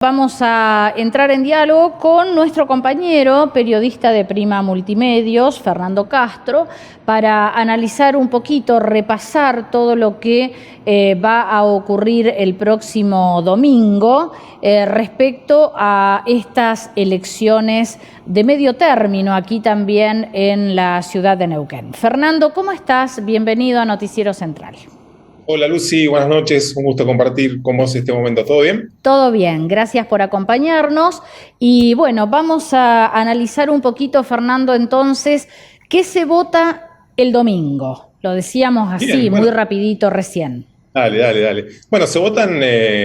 Vamos a entrar en diálogo con nuestro compañero periodista de Prima Multimedios, Fernando Castro, para analizar un poquito, repasar todo lo que va a ocurrir el próximo domingo respecto a estas elecciones de medio término aquí también en la ciudad de Neuquén. Fernando, ¿cómo estás? Bienvenido a Noticiero Central. Hola Lucy, buenas noches, un gusto compartir con vos este momento, ¿todo bien? Todo bien, gracias por acompañarnos. Y bueno, vamos a analizar un poquito, Fernando, entonces, ¿qué se vota el domingo? Lo decíamos así, Bien, muy bueno, rapidito recién. dale. Bueno, se votan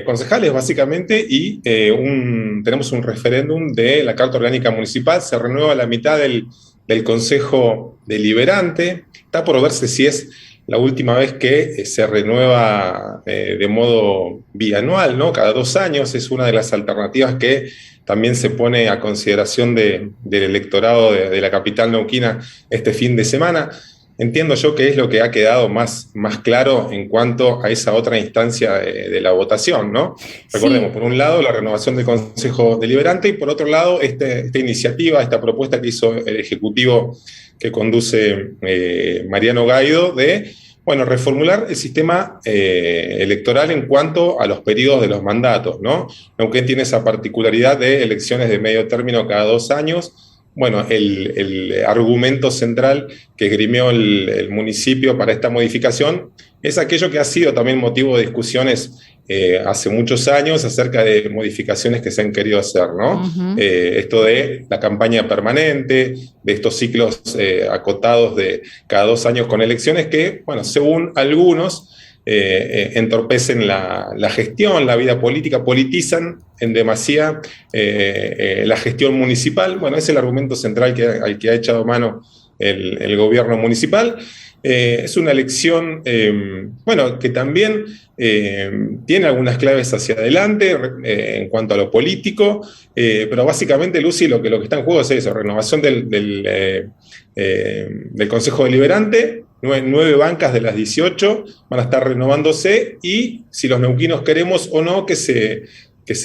concejales básicamente y tenemos un referéndum de la Carta Orgánica Municipal, se renueva la mitad del Consejo Deliberante, está por verse si es la última vez que se renueva de modo bianual, ¿no? Cada 2 años es una de las alternativas que también se pone a consideración del electorado de la capital neuquina este fin de semana. Entiendo yo que es lo que ha quedado más claro en cuanto a esa otra instancia de la votación, ¿no? Recordemos, Sí, por un lado, la renovación del Consejo Deliberante y por otro lado, esta iniciativa, esta propuesta que hizo el Ejecutivo que conduce Mariano Gaido de, bueno, reformular el sistema electoral en cuanto a los periodos de los mandatos, ¿no? Aunque tiene esa particularidad de elecciones de medio término cada 2 años. Bueno, el argumento central que esgrimió el municipio para esta modificación es aquello que ha sido también motivo de discusiones hace muchos años acerca de modificaciones que se han querido hacer, ¿no? ujú. Esto de la campaña permanente, de estos ciclos acotados de cada 2 años con elecciones que, bueno, según algunos, entorpecen la gestión, la vida política, politizan en demasía la gestión municipal. Bueno, es el argumento central al que ha echado mano el gobierno municipal. Es una elección, bueno, que también tiene algunas claves hacia adelante en cuanto a lo político, pero básicamente, Lucy, lo que está en juego es eso, renovación del Consejo Deliberante. 9 bancas de las 18 van a estar renovándose y si los neuquinos queremos o no que se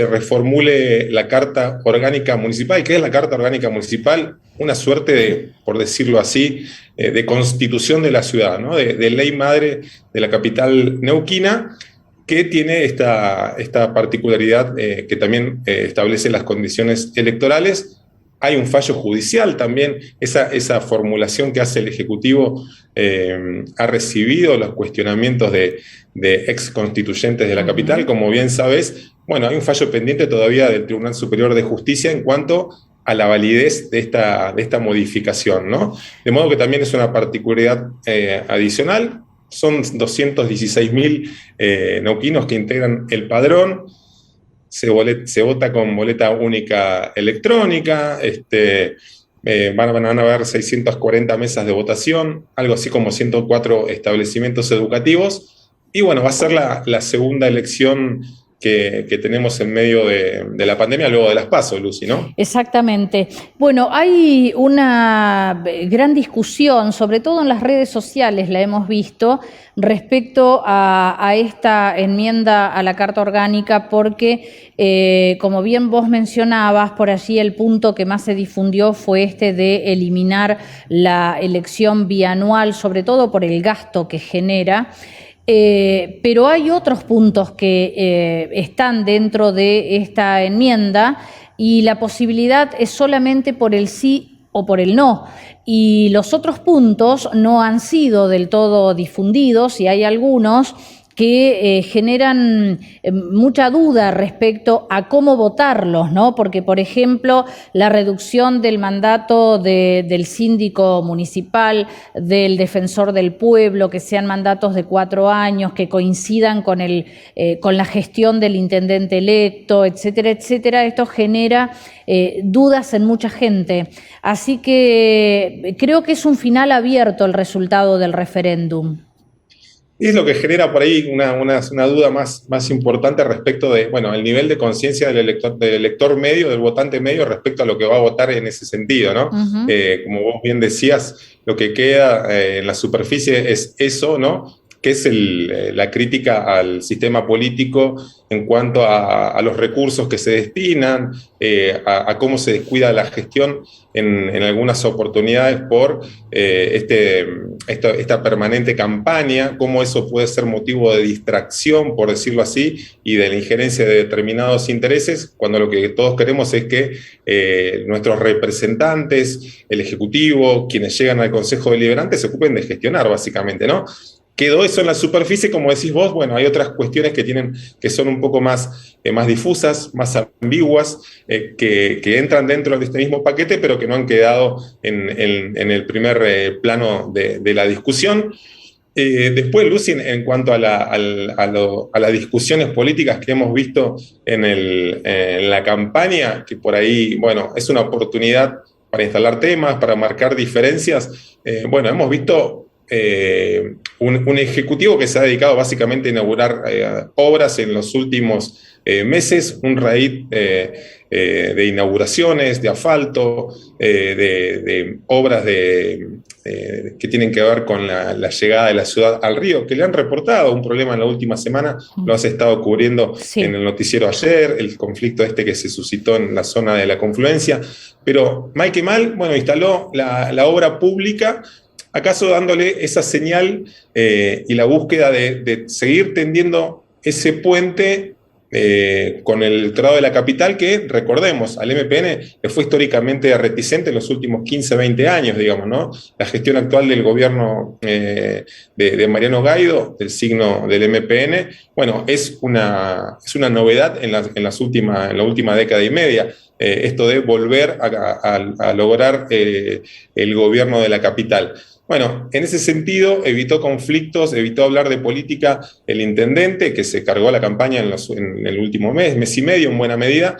reformule la Carta Orgánica Municipal. ¿Qué es la Carta Orgánica Municipal? Una suerte de, por decirlo así, de constitución de la ciudad, ¿no? De ley madre de la capital neuquina, que tiene esta particularidad que también establece las condiciones electorales. Hay un fallo judicial también, esa formulación que hace el Ejecutivo ha recibido los cuestionamientos de ex constituyentes de la capital, como bien sabes. Bueno, hay un fallo pendiente todavía del Tribunal Superior de Justicia en cuanto a la validez de esta modificación, ¿no? De modo que también es una particularidad adicional. Son 216.000 neuquinos que integran el padrón. Se vota con boleta única electrónica, van a haber 640 mesas de votación, algo así como 104 establecimientos educativos, y bueno, va a ser la segunda elección que tenemos en medio de la pandemia, luego de las PASO, Lucy, ¿no? Exactamente. Bueno, hay una gran discusión, sobre todo en las redes sociales, la hemos visto, respecto a esta enmienda a la Carta Orgánica, porque, como bien vos mencionabas, por allí el punto que más se difundió fue este de eliminar la elección bianual, sobre todo por el gasto que genera. Pero hay otros puntos que están dentro de esta enmienda y la posibilidad es solamente por el sí o por el no. Y los otros puntos no han sido del todo difundidos y hay algunos que generan mucha duda respecto a cómo votarlos, ¿no? Porque, por ejemplo, la reducción del mandato del síndico municipal, del defensor del pueblo, que sean mandatos de 4 años, que coincidan con la gestión del intendente electo, etcétera, etcétera, esto genera dudas en mucha gente. Así que creo que es un final abierto el resultado del referéndum. Y es lo que genera por ahí una duda más importante respecto de, bueno, el nivel de conciencia del elector medio, del votante medio, respecto a lo que va a votar en ese sentido, ¿no? Uh-huh. Como vos bien decías, lo que queda en la superficie es eso, ¿no? que es la crítica al sistema político en cuanto a los recursos que se destinan, a cómo se descuida la gestión en algunas oportunidades por esta permanente campaña, cómo eso puede ser motivo de distracción, por decirlo así, y de la injerencia de determinados intereses, cuando lo que todos queremos es que nuestros representantes, el Ejecutivo, quienes llegan al Consejo Deliberante, se ocupen de gestionar, básicamente, ¿no? Quedó eso en la superficie, como decís vos, bueno, hay otras cuestiones que son un poco más difusas, más ambiguas, que entran dentro de este mismo paquete, pero que no han quedado en el primer plano de la discusión. Después, Lucy, en cuanto a las discusiones políticas que hemos visto en la campaña, que por ahí, bueno, es una oportunidad para instalar temas, para marcar diferencias, bueno, hemos visto un ejecutivo que se ha dedicado básicamente a inaugurar obras en los últimos meses, un raíz de inauguraciones, de asfalto, de obras que tienen que ver con la llegada de la ciudad al río, que le han reportado un problema en la última semana, lo has estado cubriendo en el noticiero ayer, el conflicto que se suscitó en la zona de la confluencia, pero mal que mal, bueno, instaló la obra pública, acaso dándole esa señal y la búsqueda de seguir tendiendo ese puente con el Tratado de la Capital, que, recordemos, al MPN le fue históricamente reticente en los últimos 15, 20 años, digamos, ¿no? La gestión actual del gobierno de Mariano Gaido, del signo del MPN, bueno, es una novedad en la última década y media. Esto de volver a lograr el gobierno de la capital. Bueno, en ese sentido evitó conflictos, evitó hablar de política el intendente, que se cargó la campaña en el último mes y medio, en buena medida,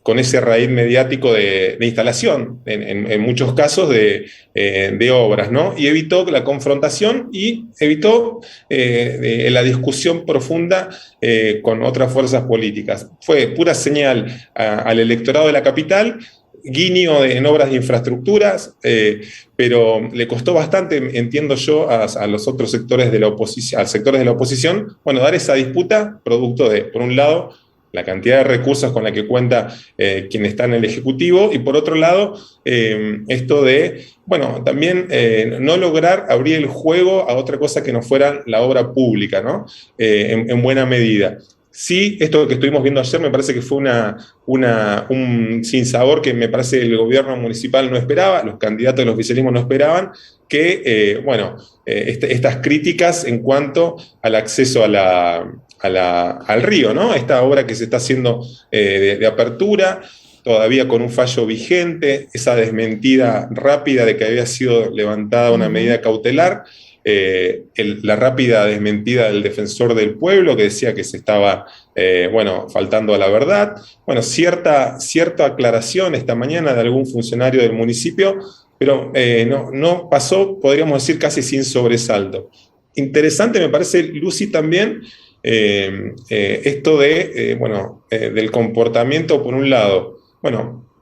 con ese raíz mediático de instalación, en muchos casos de obras, ¿no? Y evitó la confrontación y evitó la discusión profunda con otras fuerzas políticas. Fue pura señal al electorado de la capital, guiño en obras de infraestructuras, pero le costó bastante, entiendo yo, a los otros sectores de la oposición, a sectores de la oposición, bueno, dar esa disputa producto de, por un lado, la cantidad de recursos con la que cuenta quien está en el Ejecutivo, y por otro lado, esto de, bueno, también no lograr abrir el juego a otra cosa que no fuera la obra pública, ¿no? En buena medida. Sí, esto que estuvimos viendo ayer me parece que fue un sinsabor que me parece el gobierno municipal no esperaba, los candidatos del oficialismo no esperaban, que, estas críticas en cuanto al acceso al río, ¿no? Esta obra que se está haciendo de apertura, todavía con un fallo vigente, esa desmentida rápida de que había sido levantada una medida cautelar, la rápida desmentida del defensor del pueblo que decía que se estaba faltando a la verdad, cierta aclaración esta mañana de algún funcionario del municipio, pero no pasó, podríamos decir, casi sin sobresalto. Interesante me parece, Lucy, también esto del comportamiento, por un lado,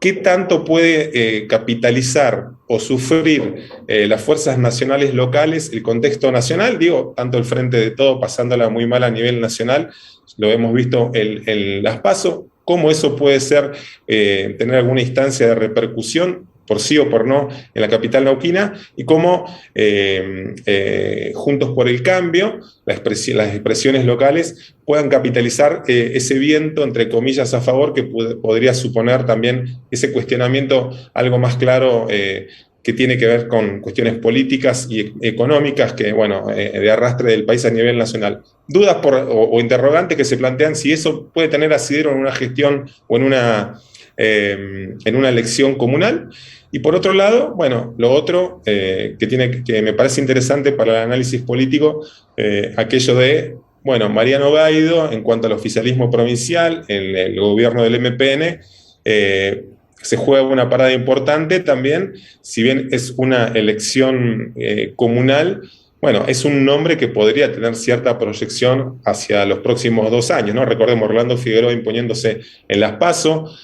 ¿qué tanto puede capitalizar o sufrir las fuerzas nacionales locales, el contexto nacional? Digo, tanto el Frente de Todo pasándola muy mal a nivel nacional, lo hemos visto en las PASO, cómo eso puede ser, tener alguna instancia de repercusión, por sí o por no, en la capital neuquina, y cómo Juntos por el Cambio, las expresiones locales, puedan capitalizar ese viento, entre comillas, a favor, que podría suponer también ese cuestionamiento algo más claro que tiene que ver con cuestiones políticas y económicas de arrastre del país a nivel nacional. Dudas o interrogantes que se plantean si eso puede tener asidero en una gestión o en una elección comunal. Y por otro lado, lo otro que me parece interesante para el análisis político, aquello de, Mariano Gaido, en cuanto al oficialismo provincial, en el gobierno del MPN, se juega una parada importante también, si bien es una elección comunal, es un nombre que podría tener cierta proyección hacia los próximos 2 años, ¿no? Recordemos, Orlando Figueroa imponiéndose en las PASO,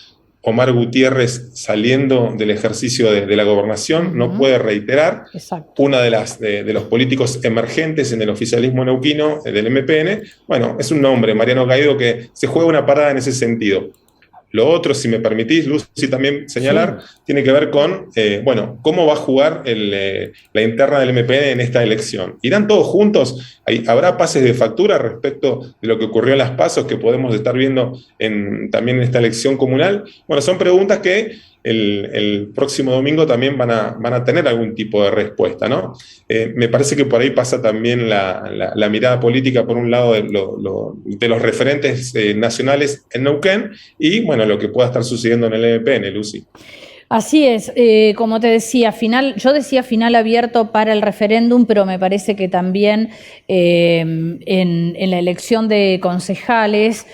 Omar Gutiérrez saliendo del ejercicio de la gobernación, no puede reiterar. Exacto. Una de los políticos emergentes en el oficialismo neuquino, del MPN, bueno, es un nombre, Mariano Gaido, que se juega una parada en ese sentido. Lo otro, si me permitís, Lucy, también señalar, tiene que ver con, bueno, cómo va a jugar la interna del MPN en esta elección. ¿Irán todos juntos? ¿Habrá pases de factura respecto de lo que ocurrió en las PASO que podemos estar viendo también en esta elección comunal? Bueno, son preguntas que el próximo domingo también van a tener algún tipo de respuesta, ¿no? Me parece que por ahí pasa también la mirada política, por un lado, de los referentes nacionales en Neuquén y, bueno, lo que pueda estar sucediendo en el MPN, Lucy. Así es, como te decía, yo decía final abierto para el referéndum, pero me parece que también en la elección de concejales,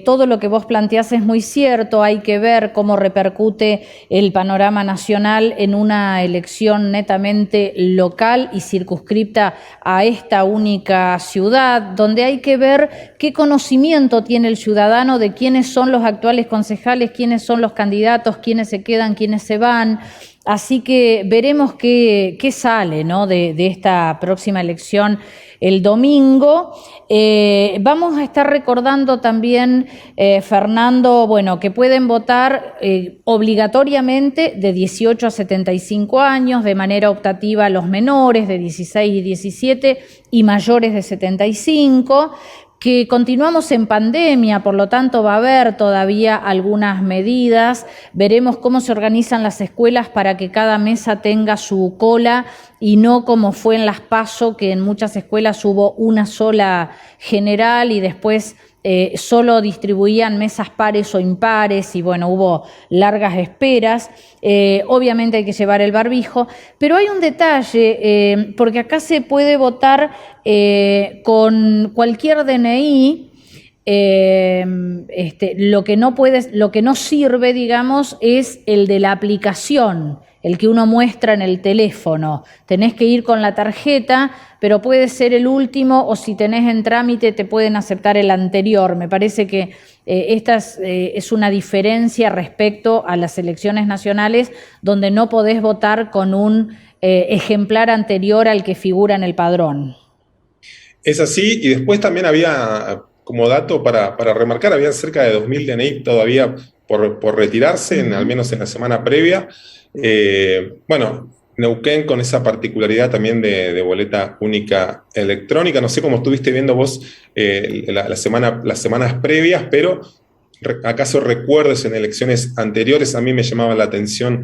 todo lo que vos planteás es muy cierto, hay que ver cómo repercute el panorama nacional en una elección netamente local y circunscripta a esta única ciudad, donde hay que ver qué conocimiento tiene el ciudadano de quiénes son los actuales concejales, quiénes son los candidatos, quiénes se quedan, quiénes se van. Así que veremos qué sale, ¿no?, de esta próxima elección el domingo. Vamos a estar recordando también, Fernando, bueno, que pueden votar obligatoriamente de 18 a 75 años, de manera optativa los menores de 16 y 17 y mayores de 75, que continuamos en pandemia, por lo tanto va a haber todavía algunas medidas. Veremos cómo se organizan las escuelas para que cada mesa tenga su cola y no como fue en las PASO, que en muchas escuelas hubo una sola general y después solo distribuían mesas pares o impares y bueno, hubo largas esperas. Obviamente hay que llevar el barbijo, pero hay un detalle, porque acá se puede votar con cualquier DNI. Lo que no sirve, digamos, es el de la aplicación, el que uno muestra en el teléfono. Tenés que ir con la tarjeta, pero puede ser el último, o si tenés en trámite te pueden aceptar el anterior. Me parece que esta es una diferencia respecto a las elecciones nacionales, donde no podés votar con un ejemplar anterior al que figura en el padrón. Es así, y después también había, como dato para remarcar, había cerca de 2.000 DNI todavía por retirarse, al menos en la semana previa. Bueno, Neuquén con esa particularidad también de boleta única electrónica. No sé cómo estuviste viendo vos las semanas previas, pero ¿acaso recuerdes en elecciones anteriores? A mí me llamaba la atención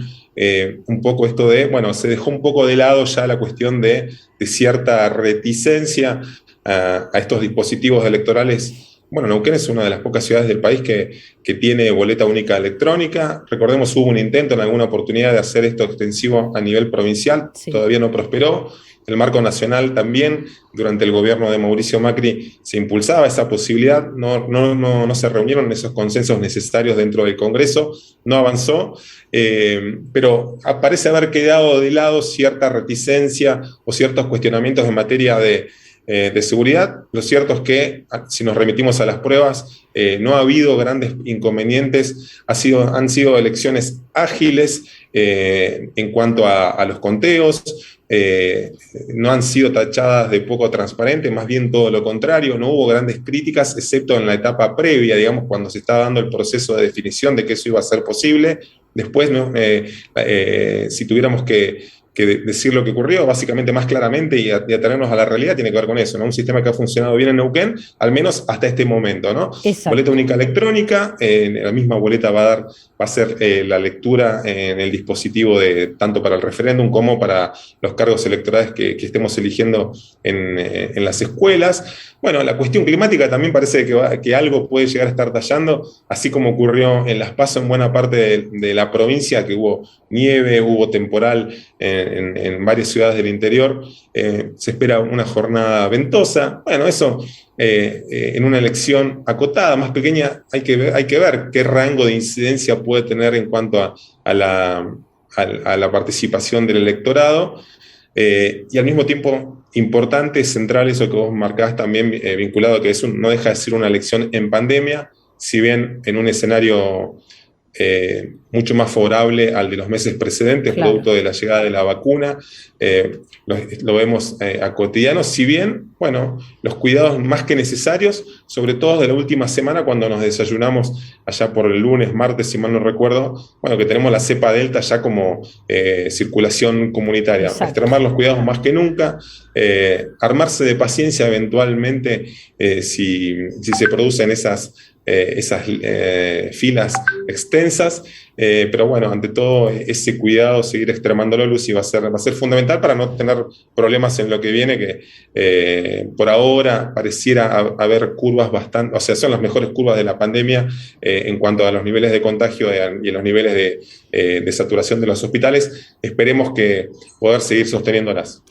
un poco esto de, bueno, se dejó un poco de lado ya la cuestión de cierta reticencia a estos dispositivos electorales. Bueno, Neuquén es una de las pocas ciudades del país que tiene boleta única electrónica. Recordemos, hubo un intento en alguna oportunidad de hacer esto extensivo a nivel provincial, sí. Todavía no prosperó. El marco nacional también, durante el gobierno de Mauricio Macri, se impulsaba esa posibilidad, no se reunieron esos consensos necesarios dentro del Congreso, no avanzó, pero parece haber quedado de lado cierta reticencia o ciertos cuestionamientos en materia de seguridad. Lo cierto es que, si nos remitimos a las pruebas, no ha habido grandes inconvenientes, han sido elecciones ágiles en cuanto a los conteos, no han sido tachadas de poco transparente, más bien todo lo contrario, no hubo grandes críticas, excepto en la etapa previa, digamos, cuando se estaba dando el proceso de definición de que eso iba a ser posible. Después, ¿no? Si tuviéramos que decir lo que ocurrió, básicamente más claramente y atenernos a la realidad, tiene que ver con eso, ¿no? Un sistema que ha funcionado bien en Neuquén, al menos hasta este momento, ¿no? Exacto. Boleta única electrónica, la misma boleta va a ser la lectura en el dispositivo tanto para el referéndum como para los cargos electorales que estemos eligiendo en las escuelas. Bueno, la cuestión climática también parece que algo puede llegar a estar tallando, así como ocurrió en Las PASO en buena parte de la provincia, que hubo nieve, hubo temporal en varias ciudades del interior. Se espera una jornada ventosa. Bueno, eso en una elección acotada, más pequeña, hay que ver qué rango de incidencia puede tener en cuanto a la participación del electorado. Y al mismo tiempo, importante, central, eso que vos marcás también, vinculado a que no deja de ser una elección en pandemia, si bien en un escenario mucho más favorable al de los meses precedentes, Claro. producto de la llegada de la vacuna. Lo vemos a cotidiano, si bien, bueno, los cuidados más que necesarios, sobre todo de la última semana, cuando nos desayunamos allá por el lunes, martes, si mal no recuerdo, bueno, que tenemos la cepa Delta ya como circulación comunitaria. Exacto. Extremar los cuidados más que nunca, armarse de paciencia eventualmente si se producen esas filas extensas, pero bueno, ante todo ese cuidado, seguir extremándolo, Lucy, va a ser fundamental para no tener problemas en lo que viene, que por ahora pareciera haber curvas bastante, o sea, son las mejores curvas de la pandemia en cuanto a los niveles de contagio y a los niveles de saturación de los hospitales. Esperemos que poder seguir sosteniéndolas.